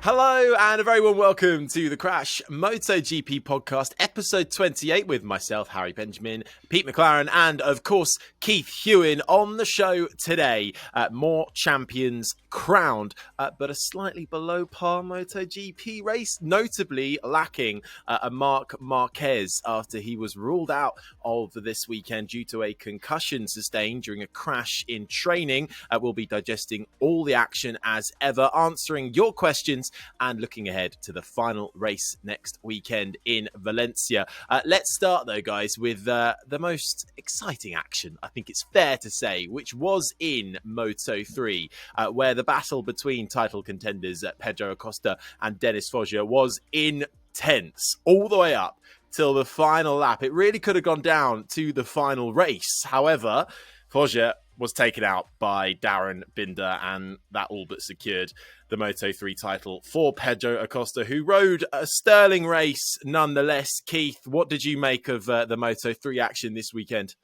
Hello and a very warm welcome to the Crash MotoGP podcast, episode 28 with myself, Harry Benjamin, Pete McLaren and, of course, Keith Huewen on the show today. More champions crowned, but a slightly below par MotoGP race, notably lacking a Marc Marquez after he was ruled out of this weekend due to a concussion sustained during a crash in training. We'll be digesting all the action as ever, answering your questions and looking ahead to the final race next weekend in Valencia. Let's start, though, guys, with the most exciting action, I think it's fair to say, which was in Moto3, where the battle between title contenders Pedro Acosta and Dennis Foggia was intense all the way up till the final lap. It really could have gone down to the final race. However, Foggia was taken out by Darryn Binder, and that all but secured the Moto3 title for Pedro Acosta, who rode a sterling race nonetheless. Keith, what did you make of the Moto3 action this weekend?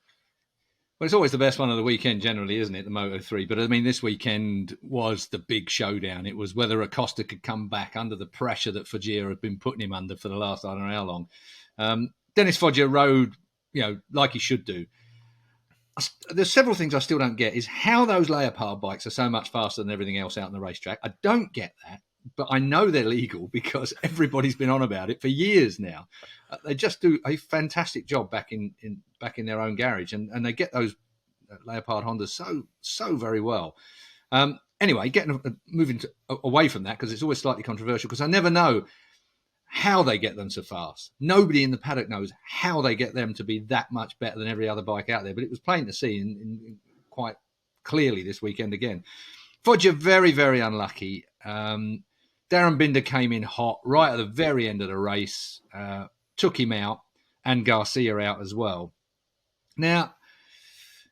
Well, it's always the best one of the weekend generally, isn't it, the Moto3? But, I mean, this weekend was the big showdown. It was whether Acosta could come back under the pressure that Foggia had been putting him under for the last, I don't know how long. Dennis Foggia rode, like he should do. There's several things I still don't get, is how those Leopard bikes are so much faster than everything else out on the racetrack. I don't get that, but I know they're legal because everybody's been on about it for years now. They just do a fantastic job back in their own garage, and they get those Leopard Hondas so very well. Anyway, moving away from that, because it's always slightly controversial, because I never know how they get them so fast. Nobody in the paddock knows how they get them to be that much better than every other bike out there. But it was plain to see in quite clearly this weekend again. Foggia, very, very unlucky. Darryn Binder came in hot right at the very end of the race, took him out, and Garcia out as well. Now,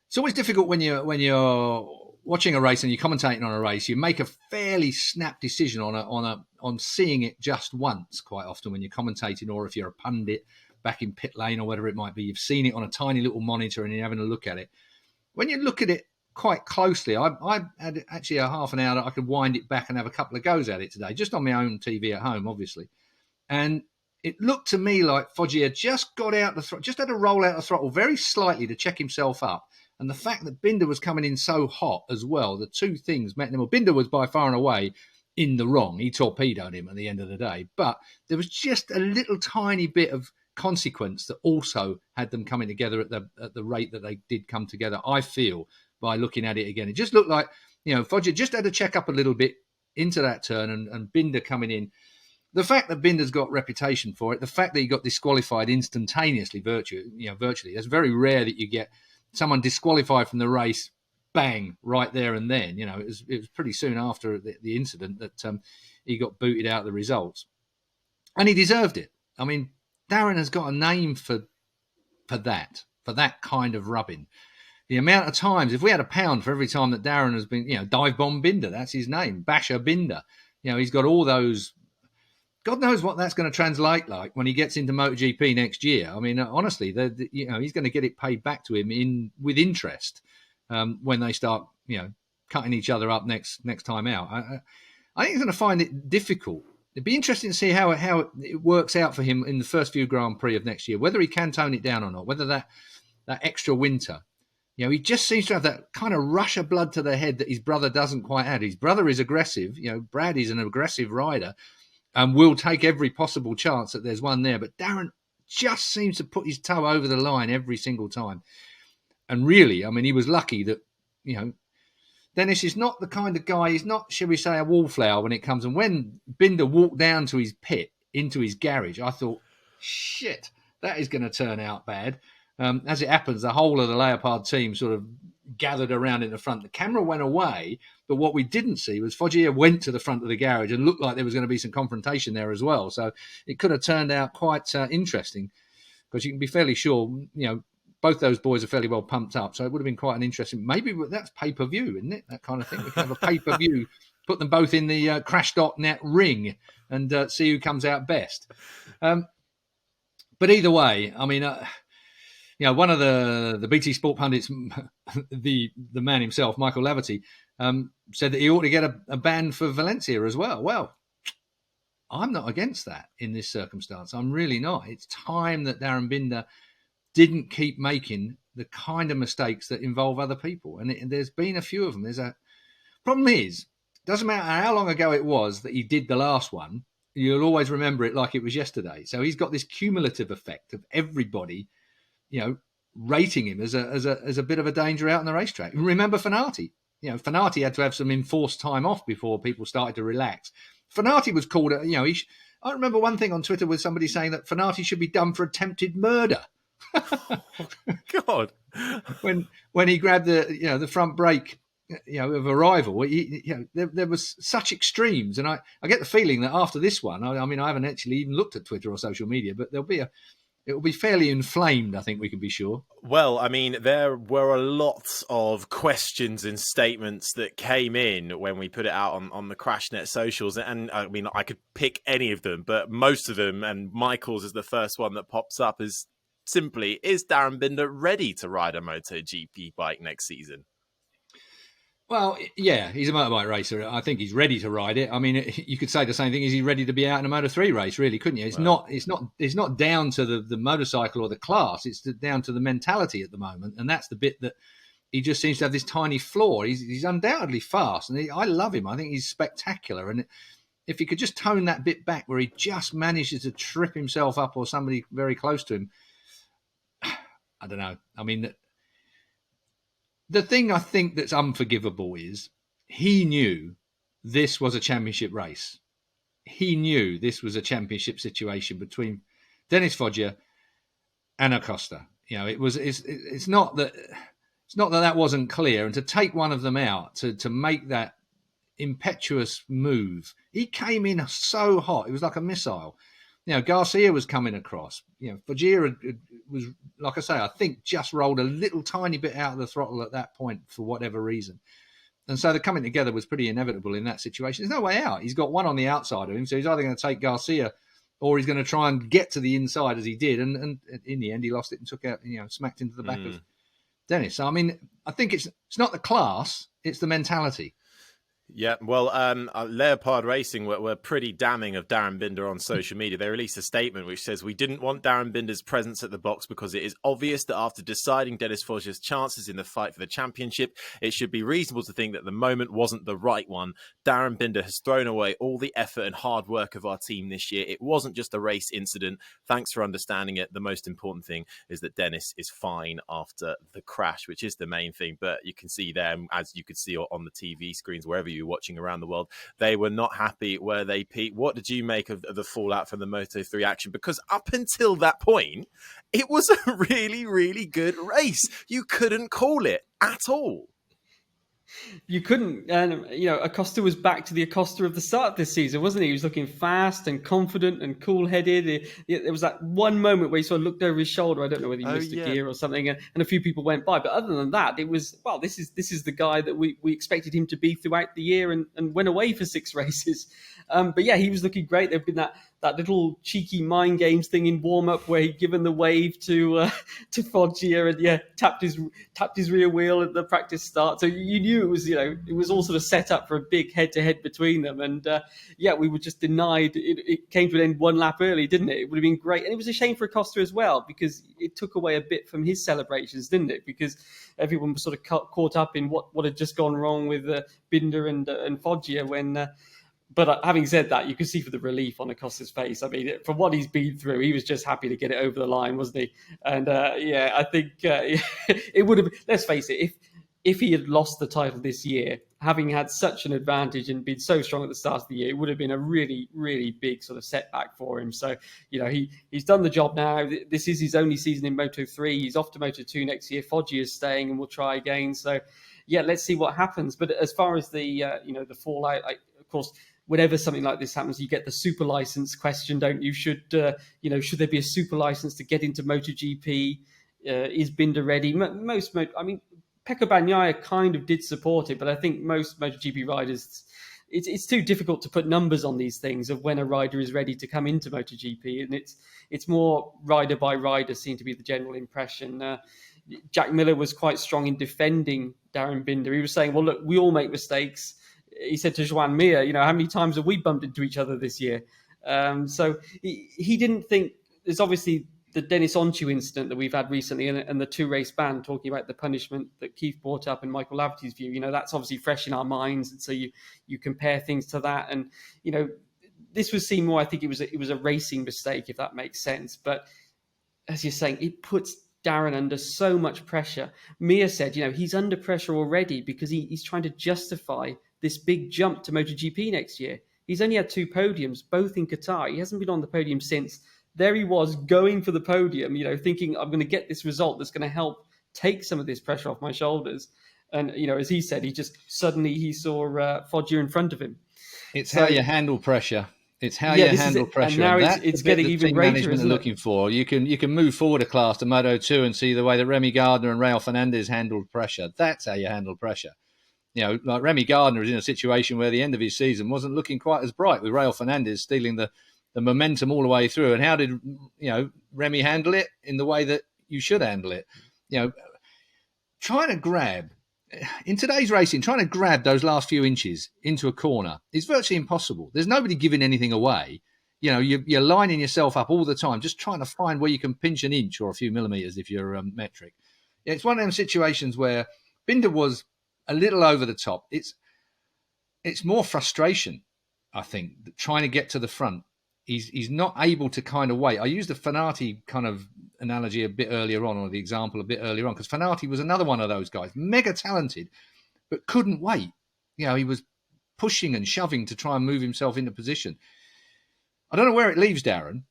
it's always difficult when you're watching a race and you're commentating on a race. You make a fairly snap decision on seeing it just once quite often when you're commentating, or if you're a pundit back in pit lane or whatever it might be. You've seen it on a tiny little monitor and you're having a look at it. When you look at it quite closely, I had actually a half an hour that I could wind it back and have a couple of goes at it today, just on my own TV at home, obviously. And it looked to me like Foggia just got out the throttle, just had to roll out the throttle very slightly to check himself up. And the fact that Binder was coming in so hot as well, the two things met him. Well, Binder was by far and away in the wrong. He torpedoed him at the end of the day. But there was just a little tiny bit of consequence that also had them coming together at the rate that they did come together, I feel, by looking at it again. It just looked like, Foggia just had to check up a little bit into that turn, and Binder coming in. The fact that Binder's got reputation for it, the fact that he got disqualified instantaneously, virtually, it's very rare that you get someone disqualified from the race, bang, right there and then. It was pretty soon after the incident that he got booted out of the results. And he deserved it. I mean, Darryn has got a name for that kind of rubbing. The amount of times, if we had £1 for every time that Darryn has been, dive bomb Binder, that's his name, Basher Binder. He's got all those. God knows what that's going to translate like when he gets into MotoGP next year. I mean, honestly, he's going to get it paid back to him with interest when they start, cutting each other up next time out. I think he's going to find it difficult. It'd be interesting to see how it works out for him in the first few Grand Prix of next year, whether he can tone it down or not, whether that extra winter. He just seems to have that kind of rush of blood to the head that his brother doesn't quite have. His brother is aggressive. Brad is an aggressive rider and will take every possible chance that there's one there. But Darryn just seems to put his toe over the line every single time. And really, I mean, he was lucky that, Dennis is not the kind of guy, he's not, shall we say, a wallflower when it comes. And when Binder walked down to his pit, into his garage, I thought, shit, that is going to turn out bad. As it happens, the whole of the Leopard team sort of gathered around in the front. The camera went away, but what we didn't see was Foggia went to the front of the garage and looked like there was going to be some confrontation there as well. So it could have turned out quite interesting, because you can be fairly sure, both those boys are fairly well pumped up. So it would have been quite an interesting, maybe that's pay-per-view, isn't it? That kind of thing. We can have a pay-per-view, put them both in the Crash.net ring and see who comes out best. But either way, I mean, one of the BT Sport pundits, the man himself, Michael Laverty, said that he ought to get a ban for Valencia as well. Well, I'm not against that in this circumstance. I'm really not. It's time that Darryn Binder didn't keep making the kind of mistakes that involve other people. And there's been a few of them. Problem is, doesn't matter how long ago it was that he did the last one, you'll always remember it like it was yesterday. So he's got this cumulative effect of everybody, rating him as a bit of a danger out on the racetrack. Remember Fenati? Fenati had to have some enforced time off before people started to relax. Fenati was called, I remember one thing on Twitter with somebody saying that Fenati should be done for attempted murder. God, when he grabbed the front brake, of arrival, there was such extremes, and I get the feeling that after this one, I haven't actually even looked at Twitter or social media, but it will be fairly inflamed. I think we can be sure. Well, there were a lot of questions and statements that came in when we put it out on the CrashNet socials. And I could pick any of them, but most of them, and Michael's is the first one that pops up, is simply, is Darryn Binder ready to ride a MotoGP bike next season? Well, yeah, he's a motorbike racer. I think he's ready to ride it. You could say the same thing. Is he ready to be out in a Moto3 race? Really, couldn't you? It's not down to the motorcycle or the class. It's down to the mentality at the moment, and that's the bit that he just seems to have this tiny flaw. He's undoubtedly fast, and I love him. I think he's spectacular. And if he could just tone that bit back, where he just manages to trip himself up or somebody very close to him, I don't know. The thing I think that's unforgivable is he knew this was a championship race. He knew this was a championship situation between Dennis Foggia and Acosta. It's not that wasn't clear, and to take one of them out, to make that impetuous move, he came in so hot. It was like a missile. Garcia was coming across. Foggia was, like I say, I think just rolled a little tiny bit out of the throttle at that point for whatever reason. And so the coming together was pretty inevitable in that situation. There's no way out. He's got one on the outside of him, so he's either going to take Garcia or he's going to try and get to the inside as he did. And in the end, he lost it and took out, smacked into the back of Dennis. So, I think it's not the class, it's the mentality. Yeah, well, Leopard Racing were pretty damning of Darryn Binder on social media. They released a statement which says, "We didn't want Darryn Binder's presence at the box because it is obvious that after deciding Dennis Foggia's chances in the fight for the championship, it should be reasonable to think that the moment wasn't the right one. Darryn Binder has thrown away all the effort and hard work of our team this year. It wasn't just a race incident. Thanks for understanding it. The most important thing is that Dennis is fine after the crash," which is the main thing. But you can see them, as you could see on the TV screens, wherever you watching around the world, they were not happy, were they, Pete? What did you make of the fallout from the Moto3 action? Because up until that point, it was a really, really good race. You couldn't call it at all. You couldn't. And, Acosta was back to the Acosta of the start of this season, wasn't he? He was looking fast and confident and cool-headed. There was that one moment where he sort of looked over his shoulder. I don't know whether he missed a gear or something, and a few people went by. But other than that, it was, well, this is the guy that we expected him to be throughout the year and went away for 6 races. But yeah, he was looking great. There've been that little cheeky mind games thing in warm-up where he'd given the wave to Foggia and tapped his rear wheel at the practice start. So you knew it was all sort of set up for a big head-to-head between them. And we were just denied. It came to an end one lap early, didn't it? It would have been great. And it was a shame for Acosta as well, because it took away a bit from his celebrations, didn't it? Because everyone was sort of caught up in what had just gone wrong with Binder and Foggia when... But having said that, you could see for the relief on Acosta's face. From what he's been through, he was just happy to get it over the line, wasn't he? And I think it would have. Let's face it, if he had lost the title this year, having had such an advantage and been so strong at the start of the year, it would have been a really, really big sort of setback for him. So he's done the job now. This is his only season in Moto3. He's off to Moto2 next year. Foggia is staying, and we'll try again. So let's see what happens. But as far as the the fallout, of course. Whenever something like this happens, you get the super license question, don't you? Should there be a super license to get into MotoGP? Is Binder ready? Pecco Bagnaia kind of did support it, but I think most MotoGP riders, it's too difficult to put numbers on these things of when a rider is ready to come into MotoGP, and it's more rider by rider seem to be the general impression. Jack Miller was quite strong in defending Darryn Binder. He was saying, well, look, we all make mistakes. He said to Joan Mir, how many times have we bumped into each other this year? So he didn't think. There's obviously the Dennis Onchu incident that we've had recently, and the 2-race ban, talking about the punishment that Keith brought up and Michael Laverty's view. You know, that's obviously fresh in our minds, and so you compare things to that, and you know, this was seen more. I think it was a racing mistake, if that makes sense. But as you're saying, it puts Darryn under so much pressure. Mia said, you know, he's under pressure already because he's trying to justify this big jump to MotoGP next year. He's only had 2 podiums, both in Qatar. He hasn't been on the podium since. There he was going for the podium, you know, thinking I'm going to get this result that's going to help take some of this pressure off my shoulders. And, you know, as he said, he saw Foggia in front of him. It's how you handle pressure. It's how you handle pressure. And now it's getting even greater, management isn't it? Looking for. You can move forward a class to Moto2 and see the way that Remy Gardner and Raul Fernandez handled pressure. That's how you handle pressure. You know, like Remy Gardner is in a situation where the end of his season wasn't looking quite as bright, with Raul Fernandez stealing the momentum all the way through. And how did, you know, Remy handle it? In the way that you should handle it. You know, in today's racing, trying to grab those last few inches into a corner is virtually impossible. There's nobody giving anything away. You know, you're lining yourself up all the time, just trying to find where you can pinch an inch or a few millimeters if you're metric. It's one of them situations where Binder was a little over the top. It's more frustration, I think, trying to get to the front. He's not able to kind of wait. I used the Fanati kind of analogy a bit earlier on, or the example a bit earlier on, because Fanati was another one of those guys, mega talented, but couldn't wait. You know, he was pushing and shoving to try and move himself into position. I don't know where it leaves Darryn.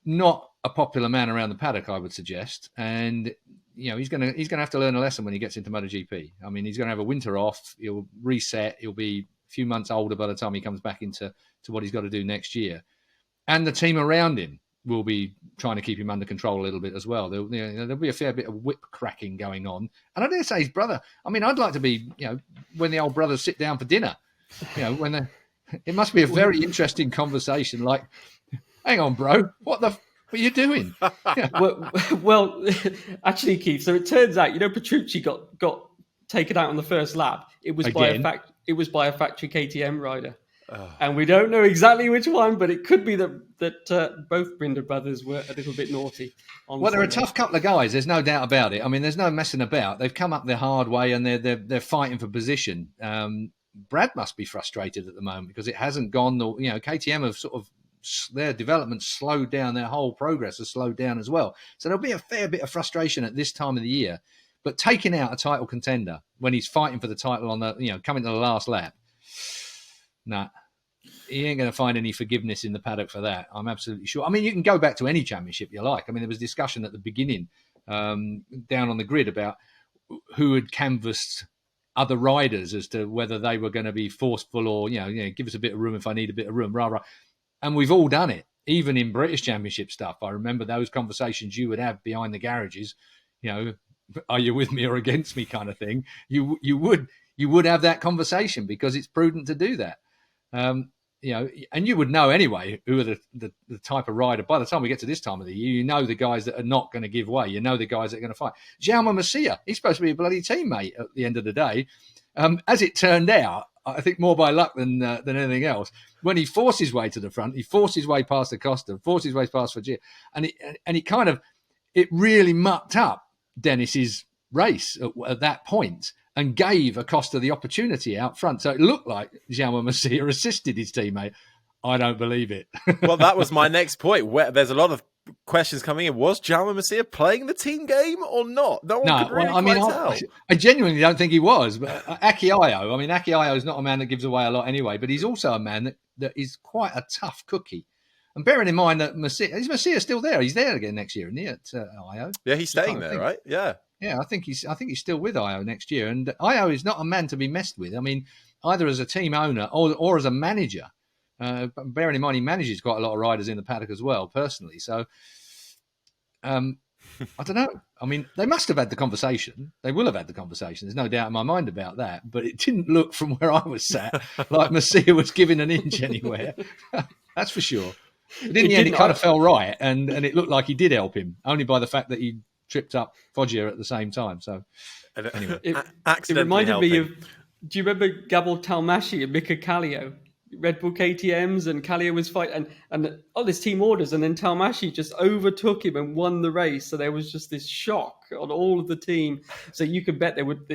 Not a popular man around the paddock, I would suggest. And, you know, he's going to have to learn a lesson when he gets into MotoGP. I mean, he's going to have a winter off. He'll reset. He'll be a few months older by the time he comes back into what he's got to do next year. And the team around him will be trying to keep him under control a little bit as well. There'll be a fair bit of whip cracking going on. And I dare say his brother, I mean, I'd like to be, you know, when the old brothers sit down for dinner, you know, it must be a very interesting conversation. Like, hang on, bro, what are you doing? Yeah. Well, actually, Keith, so it turns out, you know, Petrucci got taken out on the first lap. It was by a factory KTM rider. Oh. And we don't know exactly which one, but it could be that both Binder brothers were a little bit naughty. Well, they're a tough couple of guys. There's no doubt about it. I mean, there's no messing about. They've come up the hard way, and they're fighting for position. Brad must be frustrated at the moment because it hasn't gone. You know, KTM have sort of, their development slowed down. Their whole progress has slowed down as well. So there'll be a fair bit of frustration at this time of the year. But taking out a title contender when he's fighting for the title on the, you know, coming to the last lap. Nah, he ain't going to find any forgiveness in the paddock for that. I'm absolutely sure. I mean, you can go back to any championship you like. I mean, there was discussion at the beginning down on the grid about who had canvassed other riders as to whether they were going to be forceful or, you know, give us a bit of room if I need a bit of room, rah, rah. And we've all done it, even in British Championship stuff. I remember those conversations you would have behind the garages, you know, are you with me or against me kind of thing. You would have that conversation because it's prudent to do that. You know, and you would know anyway who are the type of rider. By the time we get to this time of the year, you know the guys that are not going to give way. You know the guys that are going to fight. Jaume Masia, he's supposed to be a bloody teammate at the end of the day. As it turned out, I think more by luck than anything else, when he forced his way to the front, he forced his way past Acosta, forced his way past Foggia, and it really mucked up Dennis's race at that point and gave Acosta the opportunity out front. So it looked like Jaume Masia assisted his teammate. I don't believe it. Well, that was my next point. There's a lot of questions coming in. Was Jaume Masia playing the team game or not? No one could really tell. I genuinely don't think he was. But Akio is not a man that gives away a lot anyway, but he's also a man that is quite a tough cookie. And bearing in mind that Masia still there. He's there again next year, isn't he, at IO? Yeah, he's staying there, right? Yeah. Yeah, I think he's still with IO next year. And IO is not a man to be messed with. I mean, either as a team owner or as a manager. Bearing in mind he manages quite a lot of riders in the paddock as well, personally. So, I don't know. I mean, they must have had the conversation. They will have had the conversation. There's no doubt in my mind about that. But it didn't look from where I was sat like Masia was giving an inch anywhere. That's for sure. But in the end, it kind of fell right. And it looked like he did help him, only by the fact that he tripped up Foggia at the same time. So, anyway. It reminded me of, do you remember Gabor Talmashi and Mika Kallio? Red Bull KTMs, and Calio was fighting, and this team orders, and then Talmashi just overtook him and won the race. So there was just this shock on all of the team. So you could bet they would,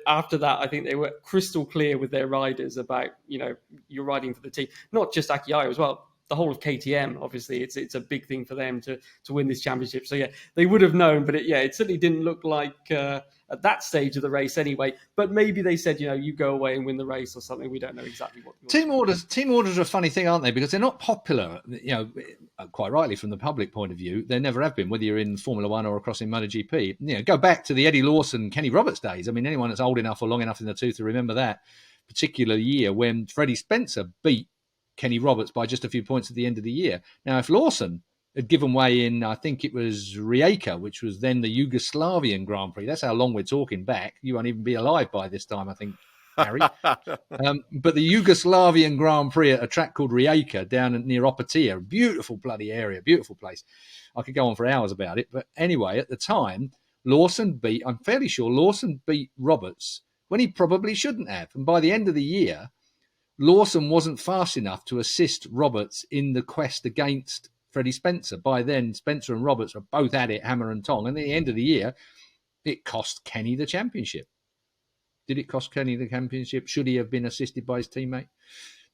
after that, I think they were crystal clear with their riders about, you're riding for the team, not just Akiayo as well. The whole of KTM, obviously, it's a big thing for them to win this championship. So yeah, they would have known, but it certainly didn't look like at that stage of the race anyway. But maybe they said, you go away and win the race or something. We don't know exactly what. Team orders are a funny thing, aren't they? Because they're not popular, quite rightly from the public point of view. They never have been, whether you're in Formula One or across in MotoGP. Go back to the Eddie Lawson, Kenny Roberts days. I mean, anyone that's old enough or long enough in the tooth to remember that particular year when Freddie Spencer beat Kenny Roberts by just a few points at the end of the year. Now, if Lawson had given way in, I think it was Rijeka, which was then the Yugoslavian Grand Prix. That's how long we're talking back. You won't even be alive by this time, I think, Harry. But the Yugoslavian Grand Prix at a track called Rijeka down near Opatija, beautiful bloody area, beautiful place. I could go on for hours about it. But anyway, at the time, I'm fairly sure Lawson beat Roberts when he probably shouldn't have. And by the end of the year, Lawson wasn't fast enough to assist Roberts in the quest against Freddie Spencer. By then, Spencer and Roberts were both at it, hammer and tong. And at the end of the year, it cost Kenny the championship. Did it cost Kenny the championship? Should he have been assisted by his teammate?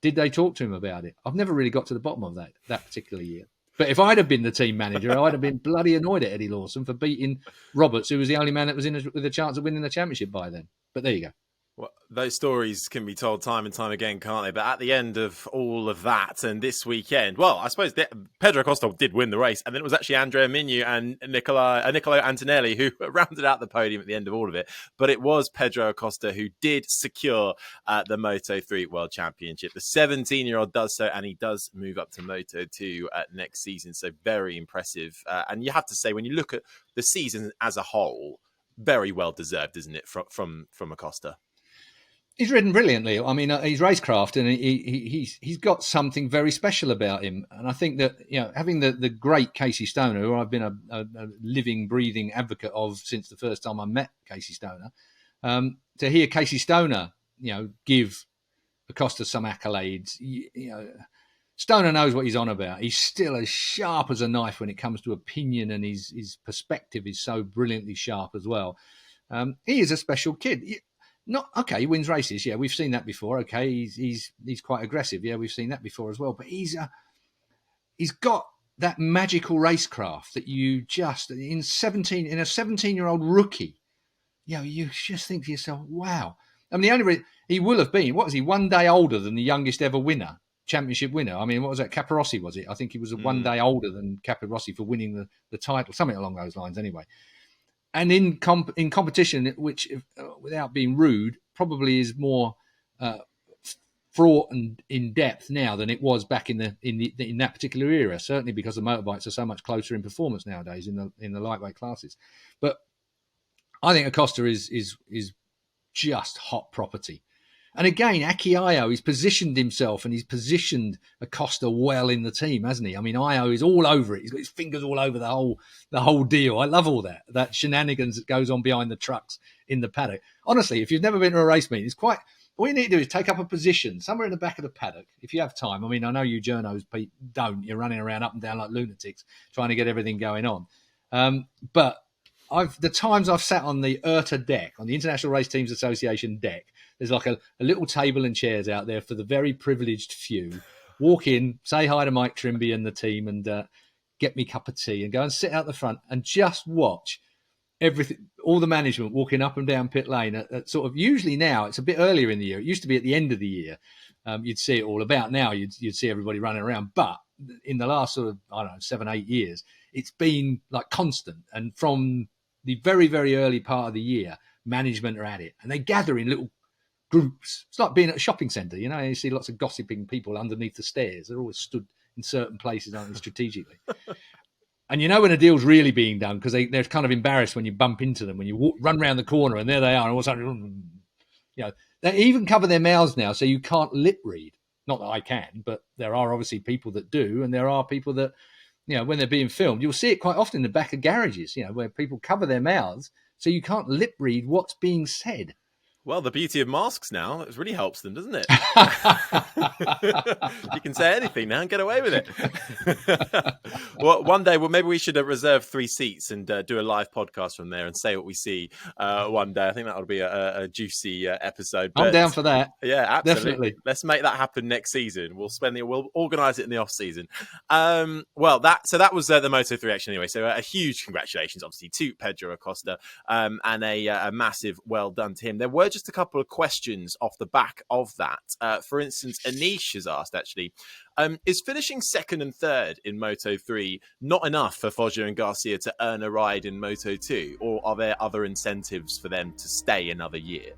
Did they talk to him about it? I've never really got to the bottom of that particular year. But if I'd have been the team manager, I'd have been bloody annoyed at Eddie Lawson for beating Roberts, who was the only man that was with a chance of winning the championship by then. But there you go. Well, those stories can be told time and time again, can't they? But at the end of all of that, and this weekend, well, I suppose Pedro Acosta did win the race, and then it was actually Andrea Mignu and Niccolo Antonelli who rounded out the podium at the end of all of it. But it was Pedro Acosta who did secure the Moto3 World Championship. The 17-year-old does so, and he does move up to Moto2 next season. So very impressive. And you have to say, when you look at the season as a whole, very well deserved, isn't it, from Acosta? He's ridden brilliantly. I mean, he's racecraft, and he's got something very special about him. And I think that having the great Casey Stoner, who I've been a living, breathing advocate of since the first time I met Casey Stoner, to hear Casey Stoner, give Acosta some accolades. Stoner knows what he's on about. He's still as sharp as a knife when it comes to opinion, and his perspective is so brilliantly sharp as well. He is a special kid. He wins races. Yeah, we've seen that before. Okay, he's quite aggressive. Yeah, we've seen that before as well. But he's got that magical racecraft that you just in a 17-year-old rookie, you just think to yourself, wow. I mean, the only reason he will have been, what was he, 1 day older than the youngest ever championship winner? I mean, what was that? Caparossi, was it? I think he was 1 day older than Caparossi for winning the title, something along those lines. Anyway. And in competition, which, without being rude, probably is more fraught and in depth now than it was back in that particular era. Certainly because the motorbikes are so much closer in performance nowadays in the lightweight classes. But I think Acosta is just hot property. And again, Akiayo, he's positioned himself and he's positioned Acosta well in the team, hasn't he? I mean, Io is all over it. He's got his fingers all over the whole deal. I love all that shenanigans that goes on behind the trucks in the paddock. Honestly, if you've never been to a race meet, all you need to do is take up a position somewhere in the back of the paddock, if you have time. I mean, I know you journos don't. You're running around up and down like lunatics trying to get everything going on. But the times I've sat on the IRTA deck, on the International Race Teams Association deck, there's like a little table and chairs out there for the very privileged few. Walk in, say hi to Mike Trimby and the team, and get me a cup of tea, and go and sit out the front and just watch everything, all the management walking up and down pit lane at sort of, usually now it's a bit earlier in the year. It used to be at the end of the year. You'd see it all. About now, you'd see everybody running around. But in the last sort of, 7-8 years, it's been like constant. And from the very, very early part of the year, management are at it, and they gather in little groups. It's like being at a shopping centre, you see lots of gossiping people underneath the stairs. They're always stood in certain places, aren't they, strategically? And when a deal's really being done, because they're kind of embarrassed when you bump into them, when you run around the corner and there they are, and all of a sudden, they even cover their mouths now so you can't lip read. Not that I can, but there are obviously people that do, and there are people that, when they're being filmed, you'll see it quite often in the back of garages, where people cover their mouths so you can't lip read what's being said. Well, the beauty of masks now, it really helps them, doesn't it? You can say anything now and get away with it. Well, one day, maybe we should reserve 3 seats and do a live podcast from there and say what we see one day. I think that would be a juicy episode. I'm down for that. Yeah, absolutely. Definitely. Let's make that happen next season. We'll organise it in the off season. Well, that was the Moto3 action anyway. So a huge congratulations, obviously, to Pedro Acosta, and a massive well done to him. There were just a couple of questions off the back of that. For instance, Anish has asked, actually, is finishing second and third in Moto3 not enough for Foggia and Garcia to earn a ride in Moto2, or are there other incentives for them to stay another year?